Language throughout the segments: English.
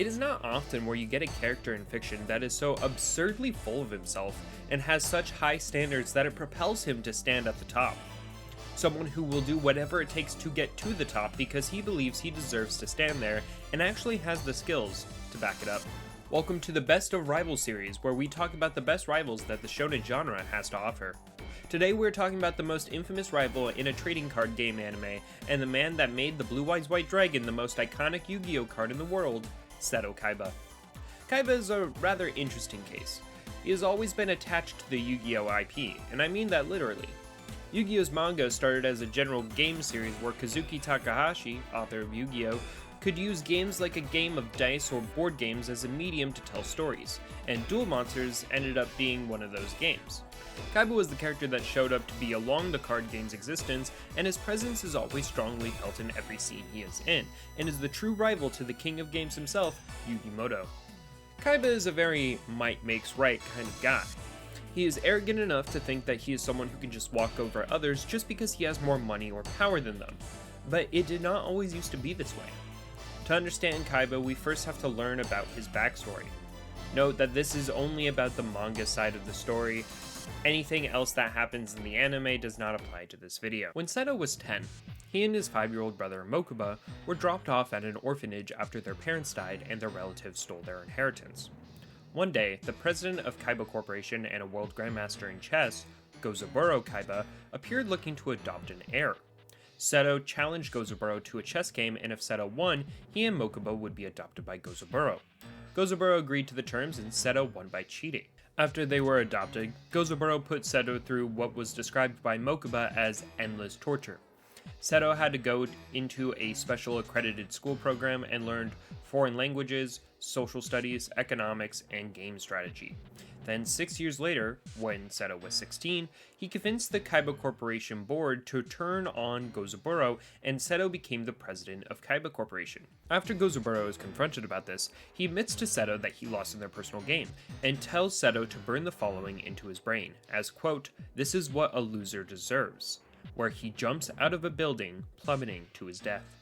It is not often where you get a character in fiction that is so absurdly full of himself and has such high standards that it propels him to stand at the top. Someone who will do whatever it takes to get to the top because he believes he deserves to stand there and actually has the skills to back it up. Welcome to the Best of Rivals series, where we talk about the best rivals that the shonen genre has to offer. Today we're talking about the most infamous rival in a trading card game anime, and the man that made the Blue Eyes White Dragon the most iconic Yu-Gi-Oh card in the world, Seto Kaiba. Kaiba is a rather interesting case. He has always been attached to the Yu-Gi-Oh IP, and I mean that literally. Yu-Gi-Oh's manga started as a general game series where Kazuki Takahashi, author of Yu-Gi-Oh, could use games like a game of dice or board games as a medium to tell stories, and Duel Monsters ended up being one of those games. Kaiba was the character that showed up to be along the card game's existence, and his presence is always strongly felt in every scene he is in, and is the true rival to the king of games himself, Yugi Muto. Kaiba is a very might makes right kind of guy. He is arrogant enough to think that he is someone who can just walk over others just because he has more money or power than them, but it did not always used to be this way. To understand Kaiba, we first have to learn about his backstory. Note that this is only about the manga side of the story. Anything else that happens in the anime does not apply to this video. When Seto was 10, he and his 5-year-old brother Mokuba were dropped off at an orphanage after their parents died and their relatives stole their inheritance. One day, the president of Kaiba Corporation and a world grandmaster in chess, Gozaburo Kaiba, appeared looking to adopt an heir. Seto challenged Gozaburo to a chess game, and if Seto won, he and Mokuba would be adopted by Gozaburo. Gozaburo agreed to the terms, and Seto won by cheating. After they were adopted, Gozaburo put Seto through what was described by Mokuba as endless torture. Seto had to go into a special accredited school program and learned foreign languages, social studies, economics, and game strategy. Then 6 years later, when Seto was 16, he convinced the Kaiba Corporation board to turn on Gozaburo, and Seto became the president of Kaiba Corporation. After Gozaburo is confronted about this, he admits to Seto that he lost in their personal game, and tells Seto to burn the following into his brain, as quote, "This is what a loser deserves," where he jumps out of a building, plummeting to his death.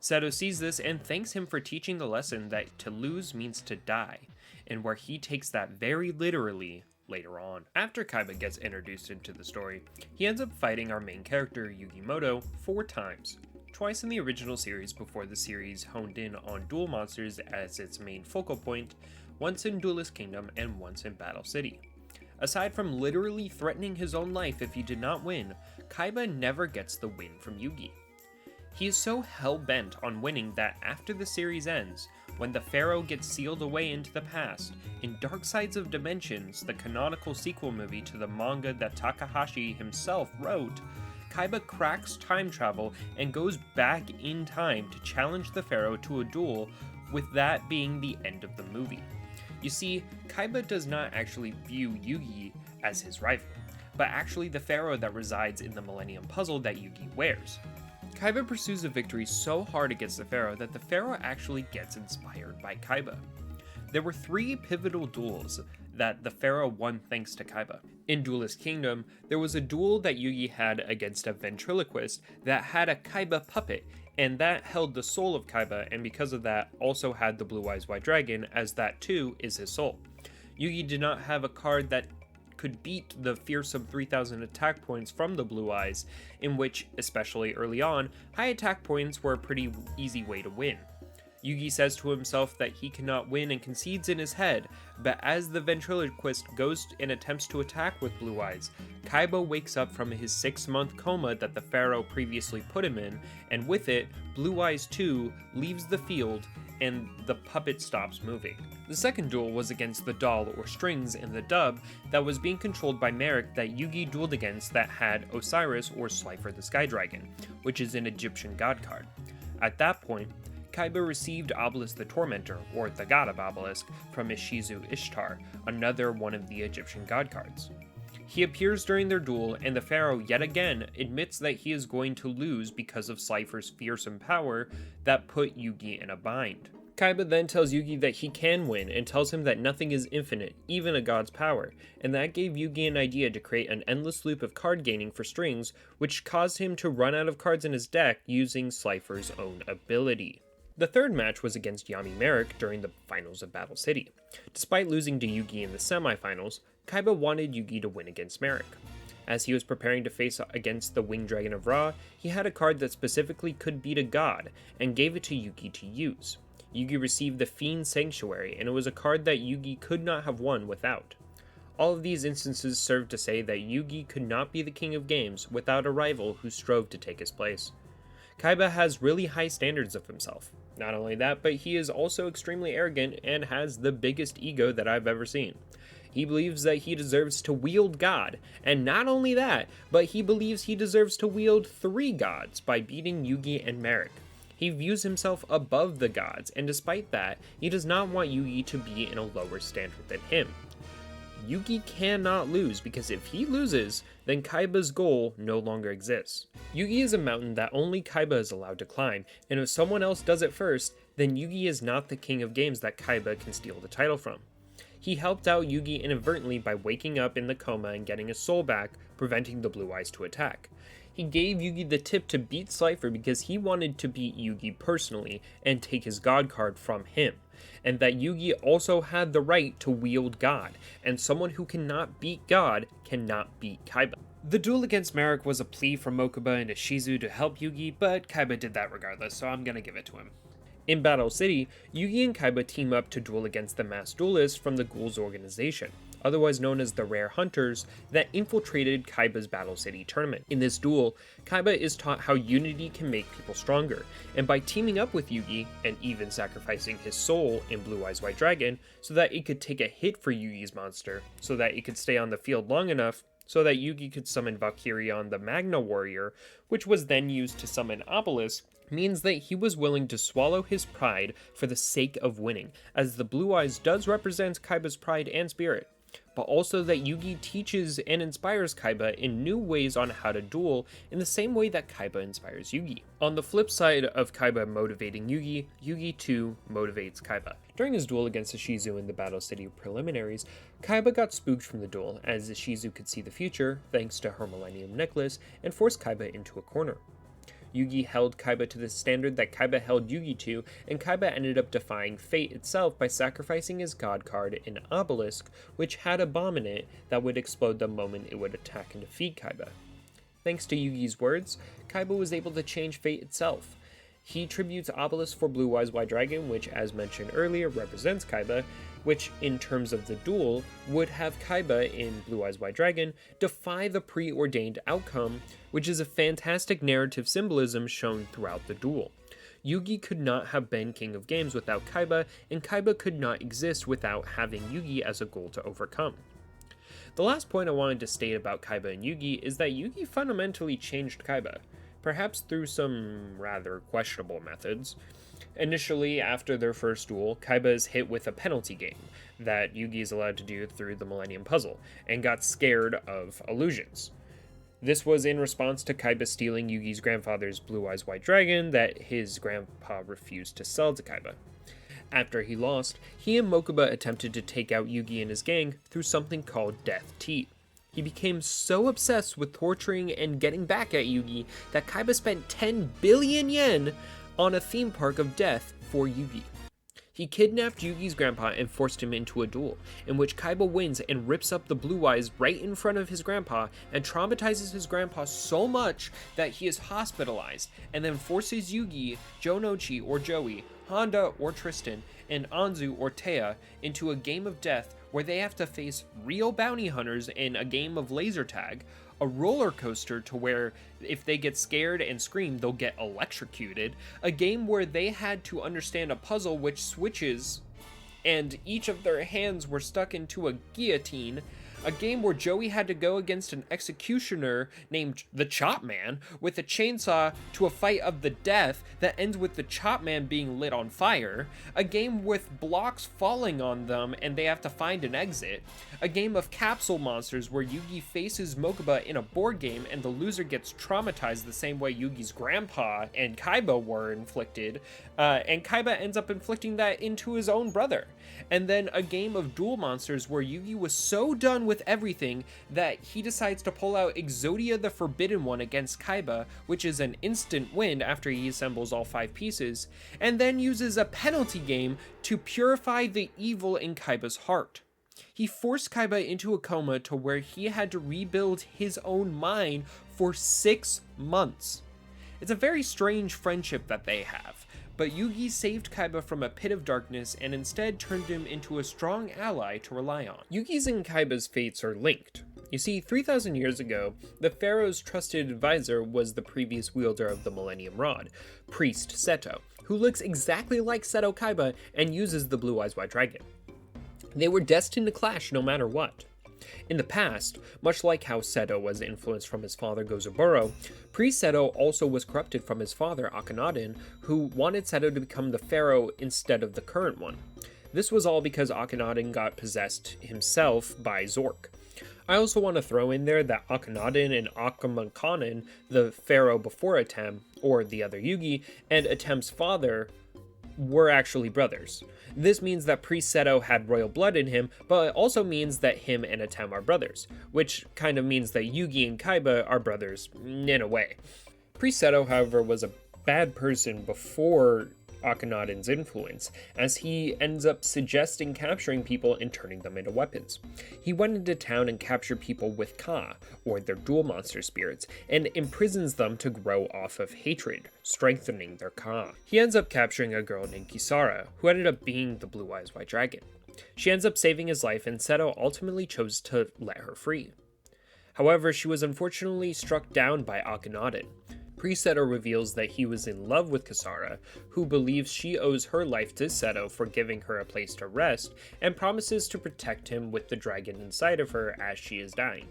Seto sees this and thanks him for teaching the lesson that to lose means to die, and where he takes that very literally later on. After Kaiba gets introduced into the story, he ends up fighting our main character, Yugi Muto, 4 times. Twice in the original series before the series honed in on Duel Monsters as its main focal point, once in Duelist Kingdom and once in Battle City. Aside from literally threatening his own life if he did not win, Kaiba never gets the win from Yugi. He is so hell-bent on winning that after the series ends, when the Pharaoh gets sealed away into the past, in Dark Sides of Dimensions, the canonical sequel movie to the manga that Takahashi himself wrote, Kaiba cracks time travel and goes back in time to challenge the Pharaoh to a duel, with that being the end of the movie. You see, Kaiba does not actually view Yugi as his rival, but actually the Pharaoh that resides in the Millennium Puzzle that Yugi wears. Kaiba pursues a victory so hard against the Pharaoh that the Pharaoh actually gets inspired by Kaiba. There were 3 pivotal duels that the Pharaoh won thanks to Kaiba. In Duelist Kingdom, there was a duel that Yugi had against a ventriloquist that had a Kaiba puppet, and that held the soul of Kaiba, and because of that also had the Blue Eyes White Dragon, as that too is his soul. Yugi did not have a card that could beat the fearsome 3000 attack points from the Blue Eyes, in which, especially early on, high attack points were a pretty easy way to win. Yugi says to himself that he cannot win and concedes in his head, but as the ventriloquist goes and attempts to attack with Blue Eyes, Kaiba wakes up from his 6-month coma that the Pharaoh previously put him in, and with it, Blue Eyes 2 leaves the field and the puppet stops moving. The second duel was against the doll or strings in the dub that was being controlled by Merrick that Yugi dueled against that had Osiris or Slifer the Sky Dragon, which is an Egyptian god card. At that point, Kaiba received Obelisk the Tormentor, or the God of Obelisk, from Ishizu Ishtar, another one of the Egyptian god cards. He appears during their duel, and the Pharaoh yet again admits that he is going to lose because of Slifer's fearsome power that put Yugi in a bind. Kaiba then tells Yugi that he can win, and tells him that nothing is infinite, even a god's power, and that gave Yugi an idea to create an endless loop of card gaining for strings, which caused him to run out of cards in his deck using Slifer's own ability. The third match was against Yami Merrick during the finals of Battle City. Despite losing to Yugi in the semifinals, Kaiba wanted Yugi to win against Merrick. As he was preparing to face against the Winged Dragon of Ra, he had a card that specifically could beat a god, and gave it to Yugi to use. Yugi received the Fiend Sanctuary, and it was a card that Yugi could not have won without. All of these instances serve to say that Yugi could not be the king of games without a rival who strove to take his place. Kaiba has really high standards of himself. Not only that, but he is also extremely arrogant and has the biggest ego that I've ever seen. He believes that he deserves to wield God, and not only that, but he believes he deserves to wield 3 gods by beating Yugi and Merrick. He views himself above the gods, and despite that, he does not want Yugi to be in a lower standard than him. Yugi cannot lose, because if he loses, then Kaiba's goal no longer exists. Yugi is a mountain that only Kaiba is allowed to climb, and if someone else does it first, then Yugi is not the king of games that Kaiba can steal the title from. He helped out Yugi inadvertently by waking up in the coma and getting his soul back, preventing the Blue Eyes to attack. He gave Yugi the tip to beat Slifer because he wanted to beat Yugi personally and take his God card from him, and that Yugi also had the right to wield God, and someone who cannot beat God cannot beat Kaiba. The duel against Merrick was a plea from Mokuba and Ishizu to help Yugi, but Kaiba did that regardless, so I'm gonna give it to him. In Battle City, Yugi and Kaiba team up to duel against the masked duelists from the Ghouls organization, otherwise known as the Rare Hunters, that infiltrated Kaiba's Battle City tournament. In this duel, Kaiba is taught how unity can make people stronger, and by teaming up with Yugi, and even sacrificing his soul in Blue Eyes White Dragon, so that it could take a hit for Yugi's monster, so that it could stay on the field long enough, so that Yugi could summon Valkyrion the Magna Warrior, which was then used to summon Obelisk, means that he was willing to swallow his pride for the sake of winning, as the Blue Eyes does represent Kaiba's pride and spirit, but also that Yugi teaches and inspires Kaiba in new ways on how to duel in the same way that Kaiba inspires Yugi. On the flip side of Kaiba motivating Yugi, Yugi too motivates Kaiba. During his duel against Ishizu in the Battle City preliminaries, Kaiba got spooked from the duel as Ishizu could see the future thanks to her Millennium Necklace and forced Kaiba into a corner. Yugi held Kaiba to the standard that Kaiba held Yugi to, and Kaiba ended up defying fate itself by sacrificing his god card in Obelisk, which had a bomb in it that would explode the moment it would attack and defeat Kaiba. Thanks to Yugi's words, Kaiba was able to change fate itself. He tributes Obelisk for Blue Eyes White Dragon, which, as mentioned earlier, represents Kaiba, which, in terms of the duel, would have Kaiba in Blue Eyes White Dragon defy the preordained outcome, which is a fantastic narrative symbolism shown throughout the duel. Yugi could not have been king of games without Kaiba, and Kaiba could not exist without having Yugi as a goal to overcome. The last point I wanted to state about Kaiba and Yugi is that Yugi fundamentally changed Kaiba, perhaps through some rather questionable methods. Initially, after their first duel, Kaiba is hit with a penalty game that Yugi is allowed to do through the Millennium Puzzle, and got scared of illusions. This was in response to Kaiba stealing Yugi's grandfather's Blue Eyes White Dragon that his grandpa refused to sell to Kaiba. After he lost, he and Mokuba attempted to take out Yugi and his gang through something called Death Tea. He became so obsessed with torturing and getting back at Yugi that Kaiba spent 10 billion yen on a theme park of death for Yugi. He kidnapped Yugi's grandpa and forced him into a duel, in which Kaiba wins and rips up the Blue Eyes right in front of his grandpa and traumatizes his grandpa so much that he is hospitalized, and then forces Yugi, Jonochi or Joey, Honda or Tristan, and Anzu or Taya into a game of death where they have to face real bounty hunters in a game of laser tag, a roller coaster to where if they get scared and scream, they'll get electrocuted, a game where they had to understand a puzzle which switches and each of their hands were stuck into a guillotine, a game where Joey had to go against an executioner named the Chop Man with a chainsaw to a fight of the death that ends with the Chop Man being lit on fire, a game with blocks falling on them and they have to find an exit, a game of capsule monsters where Yugi faces Mokuba in a board game and the loser gets traumatized the same way Yugi's grandpa and Kaiba were inflicted, and Kaiba ends up inflicting that into his own brother, and then a game of duel monsters where Yugi was so done done with everything that he decides to pull out Exodia the Forbidden One against Kaiba, which is an instant win after he assembles all 5 pieces, and then uses a penalty game to purify the evil in Kaiba's heart. He forced Kaiba into a coma to where he had to rebuild his own mind for 6 months. It's a very strange friendship that they have, but Yugi saved Kaiba from a pit of darkness and instead turned him into a strong ally to rely on. Yugi's and Kaiba's fates are linked. You see, 3,000 years ago, the pharaoh's trusted advisor was the previous wielder of the Millennium Rod, Priest Seto, who looks exactly like Seto Kaiba and uses the Blue Eyes White Dragon. They were destined to clash no matter what. In the past, much like how Seto was influenced from his father Gozaburo, Priest Seto also was corrupted from his father Akhenaten, who wanted Seto to become the pharaoh instead of the current one. This was all because Akhenaten got possessed himself by Zork. I also want to throw in there that Akhenaten and Akhmenkanen, the pharaoh before Atem, or the other Yugi, and Atem's father were actually brothers. This means that Priest Seto had royal blood in him, but it also means that him and Atem are brothers, which kind of means that Yugi and Kaiba are brothers, in a way. Priest Seto, however, was a bad person before Akhenaten's influence, as he ends up suggesting capturing people and turning them into weapons. He went into town and captured people with Ka, or their dual monster spirits, and imprisons them to grow off of hatred, strengthening their Ka. He ends up capturing a girl named Kisara, who ended up being the Blue Eyes White Dragon. She ends up saving his life, and Seto ultimately chose to let her free. However, she was unfortunately struck down by Akhenaten. Priest Seto reveals that he was in love with Kisara, who believes she owes her life to Seto for giving her a place to rest, and promises to protect him with the dragon inside of her as she is dying.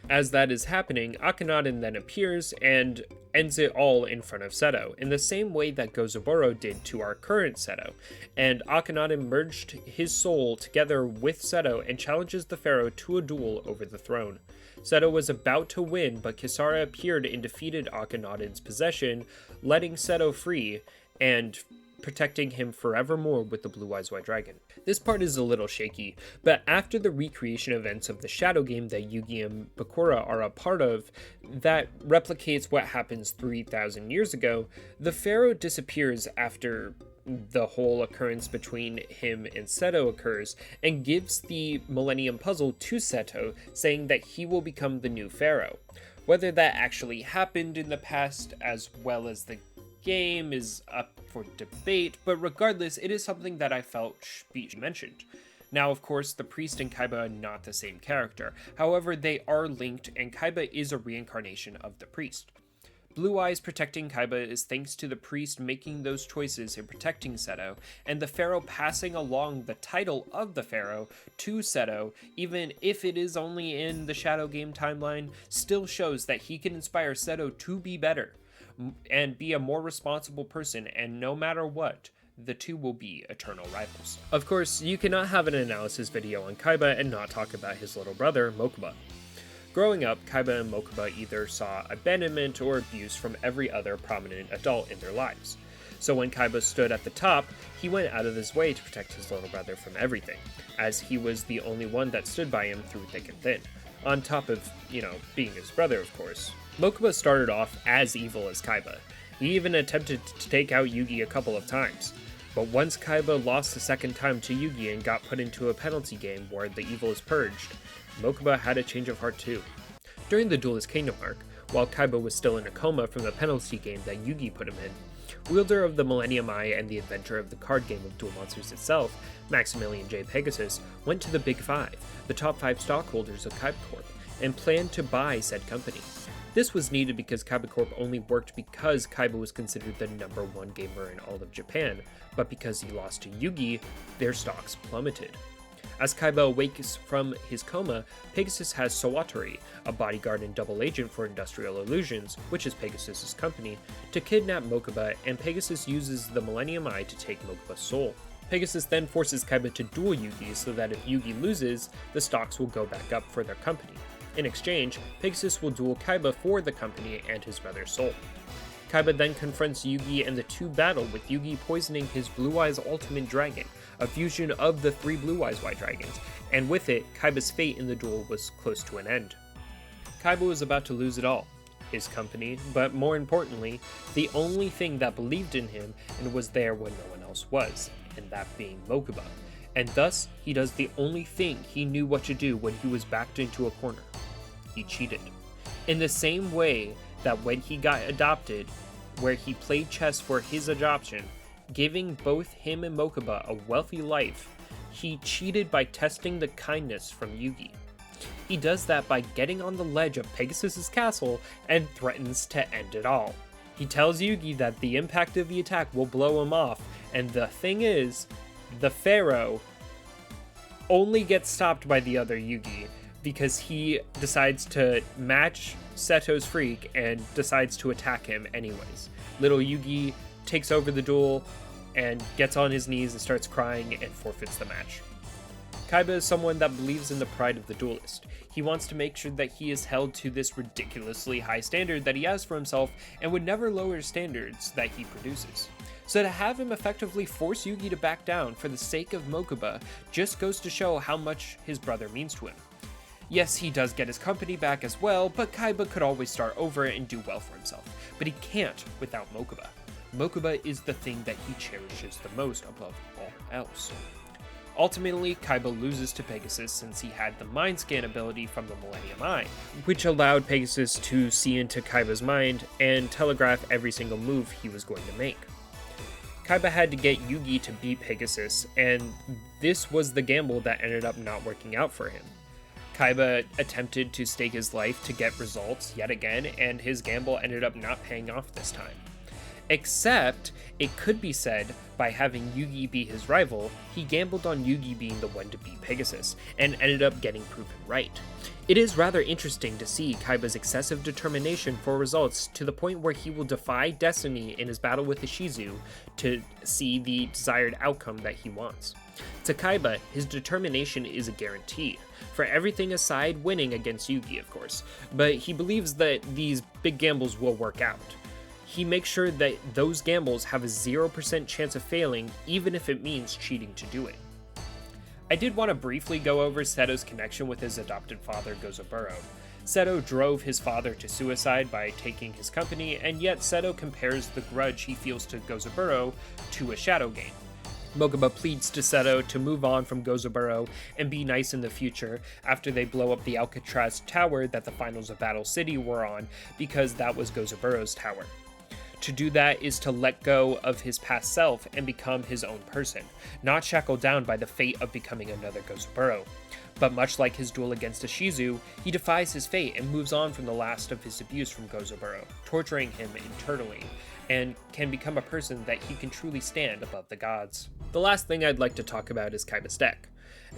As that is happening, Akhenaten then appears and ends it all in front of Seto, in the same way that Gozaburo did to our current Seto, and Akhenaten merged his soul together with Seto and challenges the pharaoh to a duel over the throne. Seto was about to win, but Kisara appeared and defeated Akhenaten's possession, letting Seto free and protecting him forevermore with the Blue Eyes White Dragon. This part is a little shaky, but after the recreation events of the Shadow game that Yugi and Bakura are a part of, that replicates what happens 3,000 years ago, the pharaoh disappears after the whole occurrence between him and Seto occurs, and gives the Millennium Puzzle to Seto, saying that he will become the new pharaoh. Whether that actually happened in the past as well as the game is up for debate, but regardless, it is something that I felt should be mentioned. Now, of course, the priest and Kaiba are not the same character. However, they are linked, and Kaiba is a reincarnation of the priest. Blue Eyes protecting Kaiba is thanks to the priest making those choices and protecting Seto, and the pharaoh passing along the title of the pharaoh to Seto, even if it is only in the Shadow game timeline, still shows that he can inspire Seto to be better and be a more responsible person, and no matter what, the two will be eternal rivals. Of course, you cannot have an analysis video on Kaiba and not talk about his little brother, Mokuba. Growing up, Kaiba and Mokuba either saw abandonment or abuse from every other prominent adult in their lives. So when Kaiba stood at the top, he went out of his way to protect his little brother from everything, as he was the only one that stood by him through thick and thin. On top of, being his brother, of course. Mokuba started off as evil as Kaiba. He even attempted to take out Yugi a couple of times. But once Kaiba lost the second time to Yugi and got put into a penalty game where the evil is purged, Mokuba had a change of heart too. During the Duelist Kingdom arc, while Kaiba was still in a coma from the penalty game that Yugi put him in, wielder of the Millennium Eye and the inventor of the card game of Duel Monsters itself, Maximilian J. Pegasus, went to the Big Five, the top 5 stockholders of Kaiba Corp, and planned to buy said company. This was needed because Kaiba Corp only worked because Kaiba was considered the #1 gamer in all of Japan, but because he lost to Yugi, their stocks plummeted. As Kaiba awakes from his coma, Pegasus has Sawatori, a bodyguard and double agent for Industrial Illusions, which is Pegasus' company, to kidnap Mokuba, and Pegasus uses the Millennium Eye to take Mokuba's soul. Pegasus then forces Kaiba to duel Yugi so that if Yugi loses, the stocks will go back up for their company. In exchange, Pegasus will duel Kaiba for the company and his brother's soul. Kaiba then confronts Yugi and the two battle, with Yugi poisoning his Blue Eyes Ultimate Dragon, a fusion of the 3 Blue Eyes White Dragons, and with it, Kaiba's fate in the duel was close to an end. Kaiba was about to lose it all. His company, but more importantly, the only thing that believed in him and was there when no one else was, and that being Mokuba. And thus, he does the only thing he knew what to do when he was backed into a corner. He cheated. In the same way that when he got adopted, where he played chess for his adoption, giving both him and Mokuba a wealthy life, he cheated by testing the kindness from Yugi. He does that by getting on the ledge of Pegasus's castle and threatens to end it all. He tells Yugi that the impact of the attack will blow him off, and the thing is, the Pharaoh only gets stopped by the other Yugi because he decides to match Seto's freak and decides to attack him anyways. Little Yugi takes over the duel and gets on his knees and starts crying and forfeits the match. Kaiba is someone that believes in the pride of the duelist. He wants to make sure that he is held to this ridiculously high standard that he has for himself and would never lower standards that he produces. So to have him effectively force Yugi to back down for the sake of Mokuba just goes to show how much his brother means to him. Yes, he does get his company back as well, but Kaiba could always start over and do well for himself. But he can't without Mokuba. Mokuba is the thing that he cherishes the most above all else. Ultimately, Kaiba loses to Pegasus since he had the mind scan ability from the Millennium Eye, which allowed Pegasus to see into Kaiba's mind and telegraph every single move he was going to make. Kaiba had to get Yugi to beat Pegasus, and this was the gamble that ended up not working out for him. Kaiba attempted to stake his life to get results yet again, and his gamble ended up not paying off this time. Except, it could be said, by having Yugi be his rival, he gambled on Yugi being the one to beat Pegasus, and ended up getting proven right. It is rather interesting to see Kaiba's excessive determination for results to the point where he will defy destiny in his battle with Ishizu to see the desired outcome that he wants. To Kaiba, his determination is a guarantee, for everything aside winning against Yugi, of course, but he believes that these big gambles will work out. He makes sure that those gambles have a 0% chance of failing, even if it means cheating to do it. I did want to briefly go over Seto's connection with his adopted father, Gozaburo. Seto drove his father to suicide by taking his company, and yet Seto compares the grudge he feels to Gozaburo to a shadow game. Mokuba pleads to Seto to move on from Gozaburo and be nice in the future after they blow up the Alcatraz tower that the finals of Battle City were on, because that was Gozaburo's tower. To do that is to let go of his past self and become his own person, not shackled down by the fate of becoming another Gozaburo. But much like his duel against Ishizu, he defies his fate and moves on from the last of his abuse from Gozaburo, torturing him internally, and can become a person that he can truly stand above the gods. The last thing I'd like to talk about is Kaiba's deck.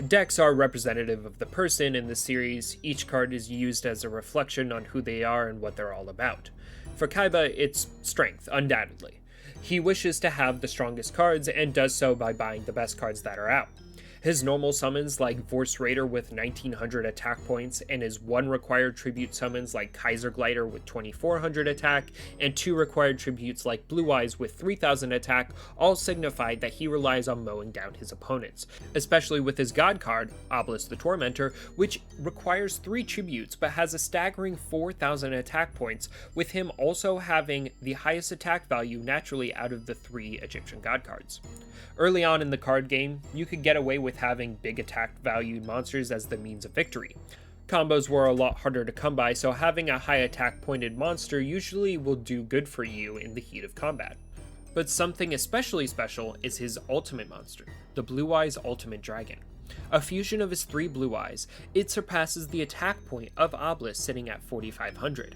Decks are representative of the person in the series. Each card is used as a reflection on who they are and what they're all about. For Kaiba, it's strength, undoubtedly. He wishes to have the strongest cards and does so by buying the best cards that are out. His normal summons like Vorse Raider with 1900 attack points, and his 1 required tribute summons like Kaiser Glider with 2400 attack, and 2 required tributes like Blue Eyes with 3000 attack, all signify that he relies on mowing down his opponents, especially with his god card, Obelisk the Tormentor, which requires 3 tributes but has a staggering 4000 attack points, with him also having the highest attack value naturally out of the 3 Egyptian god cards. Early on in the card game, you could get away with having big attack valued monsters as the means of victory. Combos were a lot harder to come by, so having a high attack pointed monster usually will do good for you in the heat of combat. But something especially special is his ultimate monster, the Blue Eyes Ultimate Dragon. A fusion of his 3 Blue Eyes, it surpasses the attack point of Obelisk sitting at 4500.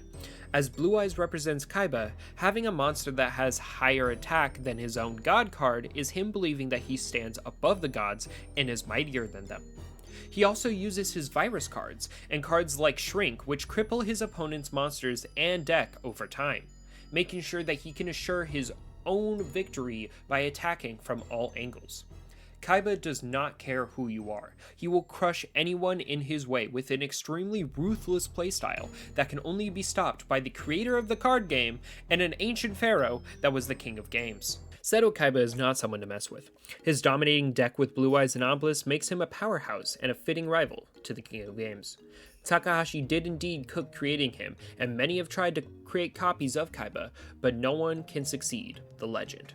As Blue Eyes represents Kaiba, having a monster that has higher attack than his own god card is him believing that he stands above the gods and is mightier than them. He also uses his virus cards, and cards like Shrink, which cripple his opponent's monsters and deck over time, making sure that he can assure his own victory by attacking from all angles. Kaiba does not care who you are. He will crush anyone in his way with an extremely ruthless playstyle that can only be stopped by the creator of the card game and an ancient pharaoh that was the king of games. Seto Kaiba is not someone to mess with. His dominating deck with Blue Eyes and Obelisk makes him a powerhouse and a fitting rival to the king of games. Takahashi did indeed cook creating him, and many have tried to create copies of Kaiba, but no one can succeed the legend.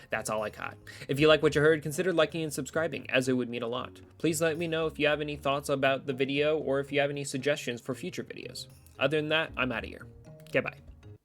That's all I got. If you like what you heard, consider liking and subscribing, as it would mean a lot. Please let me know if you have any thoughts about the video or if you have any suggestions for future videos. Other than that, I'm out of here. Goodbye.